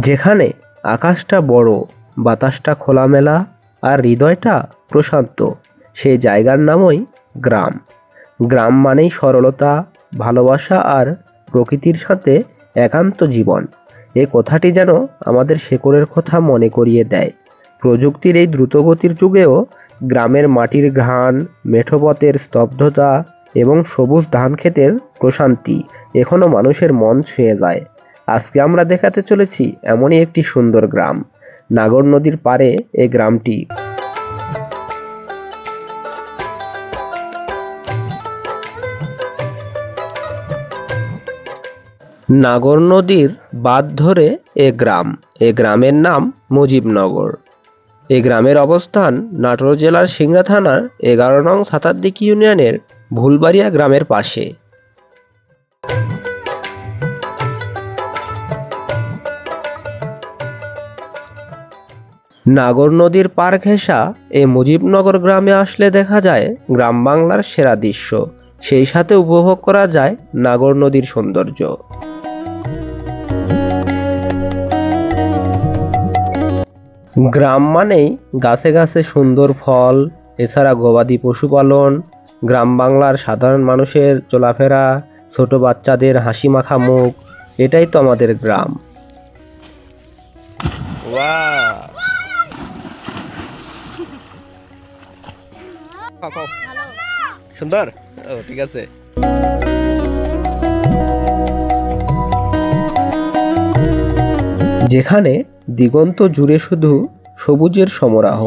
যেখানে আকাশটা বড়, বাতাসটা খোলামেলা আর হৃদয়টা প্রশান্ত, সেই জায়গার নামই গ্রাম। গ্রাম মানেই সরলতা, ভালোবাসা আর প্রকৃতির সাথে একান্ত জীবন। এই কথাটি যেন আমাদের শেকড়ের কথা মনে করিয়ে দেয়। প্রযুক্তির এই দ্রুতগতির যুগেও গ্রামের মাটির ঘ্রাণ, মেঠো পথের স্তব্ধতা এবং সবুজ ধানক্ষেতের প্রশান্তি এখনো মানুষের মন ছুঁয়ে যায়। আজকে আমরা দেখাতে চলেছি এমনই একটি সুন্দর গ্রাম, নাগর নদীর পাড়ে এই গ্রামটি। নাগর নদীর বাঁধ ধরে এ গ্রামের নাম মুজিবনগর। এ গ্রামের অবস্থান নাটোর জেলার সিংড়া থানার 11 নং সাতারদিক ইউনিয়নের ভুলবাড়িয়া গ্রামের পাশে। নাগর নদীর পার ঘেঁষা এই মুজিবনগর গ্রামে আসলে দেখা যায় গ্রাম বাংলার সেরা দৃশ্য, সেই সাথে উপভোগ করা যায় নাগর নদীর সৌন্দর্য। গ্রাম মানেই গাছে গাছে সুন্দর ফল, এছাড়া গবাদি পশুপালন, গ্রাম বাংলার সাধারণ মানুষের চলাফেরা, ছোট বাচ্চাদের হাসি মাখা মুখ, এটাই তো আমাদের গ্রাম। সুন্দর, ঠিক আছে। যেখানে দিগন্ত জুড়ে শুধু সবুজের সমারোহ,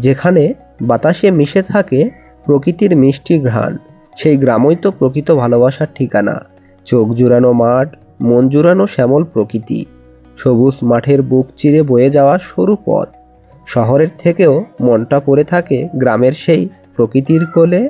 যেখানে বাতাসে মিশে থাকে প্রকৃতির মিষ্টি ঘ্রাণ, সেই গ্রামই তো প্রকৃত ভালোবাসার ঠিকানা। চোখ জুড়ানো মাঠ, মন জুড়ানো শ্যামল প্রকৃতি, সবুজ মাঠের বুক চিরে বয়ে যাওয়া সরু পথ। শহরের থেকেও মনটা পড়ে থাকে গ্রামের সেই প্রকৃতির কোলে।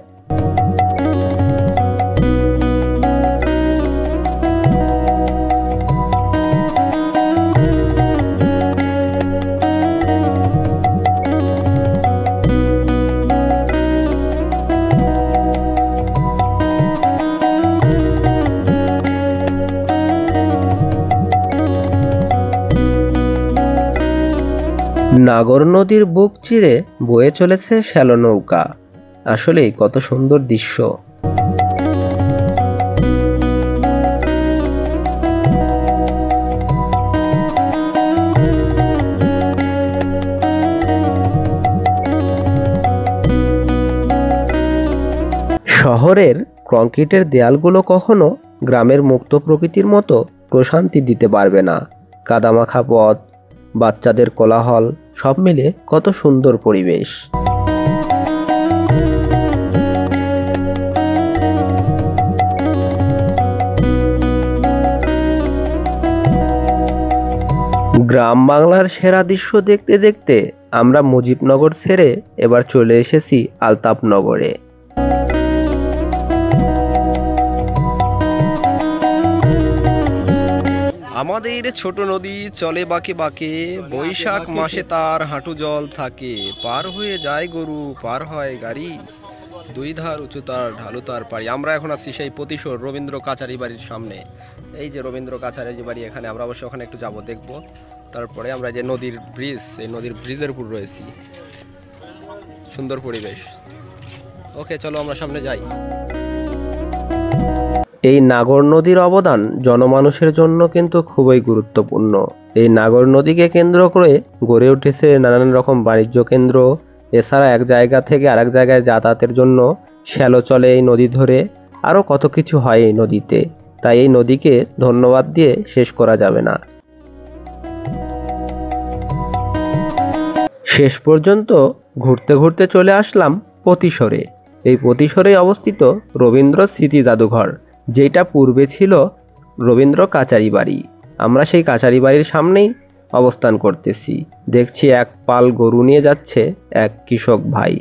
নাগর নদীর বুক চিরে বয়ে চলেছে শ্যালো নৌকা, আসলেই কত সুন্দর দৃশ্য। শহরের কংক্রিটের দেয়ালগুলো কখনো গ্রামের মুক্ত প্রকৃতির মতো প্রশান্তি দিতে পারবে না। কাদামাখা পথ, বাচ্চাদের কোলাহল, সব মিলে কত সুন্দর পরিবেশ। গ্রাম বাংলার সেরা দৃশ্য দেখতে দেখতে আমরা মুজিবনগর ছেড়ে এবার চলে এসেছি আলতাপনগরে। আমাদের ছোট নদী চলে বাঁকে বাঁকে, বৈশাখ মাসে তার হাঁটু জল থাকে। পার হয়ে যায় গরু, পার হয় গাড়ি, দুই ধার উঁচু তার ঢালু তার পাড়ি। আমরা এখন আছি সেই প্রতিশোর রবীন্দ্র কাচারি বাড়ির সামনে। এই যে রবীন্দ্র কাচারি বাড়ি, এখানে আমরা অবশ্যই ওখানে একটু যাব, দেখব। তারপরে আমরা যে নদীর ব্রিজ, এই নদীর ব্রিজের উপর রয়েছি, সুন্দর পরিবেশ। ওকে, চলো আমরা সামনে যাই। এই নাগর নদীর অবদান জনমানুষের জন্য কিন্তু খুবই গুরুত্বপূর্ণ। এই নাগর নদীকে কেন্দ্র করে গড়ে উঠেছে নানান রকম বাণিজ্য কেন্দ্র। এছাড়া এক জায়গা থেকে আরেক জায়গায় যাতায়াতের জন্য শ্যালো চলে এই নদী ধরে, আরও কত কিছু হয় এই নদীতে। তাই এই নদীকে ধন্যবাদ দিয়ে শেষ করা যাবে না। শেষ পর্যন্ত ঘুরতে ঘুরতে চলে আসলাম প্রতিশোরে। এই প্রতিশোরে অবস্থিত রবীন্দ্র স্মৃতি জাদুঘর, যেটা পূর্বে ছিল রবীন্দ্র কাচারি বাড়ি। আমরা সেই কাচারি বাড়ির সামনেই অবস্থান করতেছি। দেখছি এক পাল গরু নিয়ে যাচ্ছে এক কৃষক ভাই।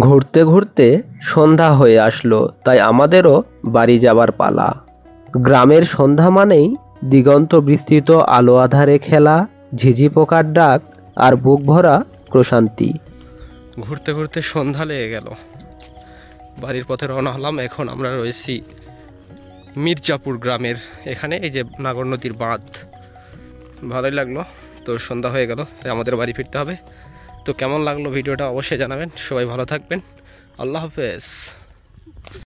ঘুরতে ঘুরতে সন্ধ্যা হয়ে আসলো, তাই আমাদেরও বাড়ি যাবার পালা। গ্রামের সন্ধ্যা মানেই দিগন্ত বিস্তৃত আলো আধারে খেলা, ঝিঝি পোকার ডাক আর বুক ভরা প্রশান্তি। ঘুরতে ঘুরতে সন্ধ্যা লেগে গেল, বাড়ির পথে রওনা হলাম। এখন আমরা রয়েছি মির্জাপুর গ্রামের এখানে এই যে নাগর নদীর বাঁধ। ভালোই লাগলো। তো সন্ধ্যা হয়ে গেল, তাই আমাদের বাড়ি ফিরতে হবে। তো কেমন লাগলো ভিডিওটা অবশ্যই জানাবেন। সবাই ভালো থাকবেন। আল্লাহ হাফেজ।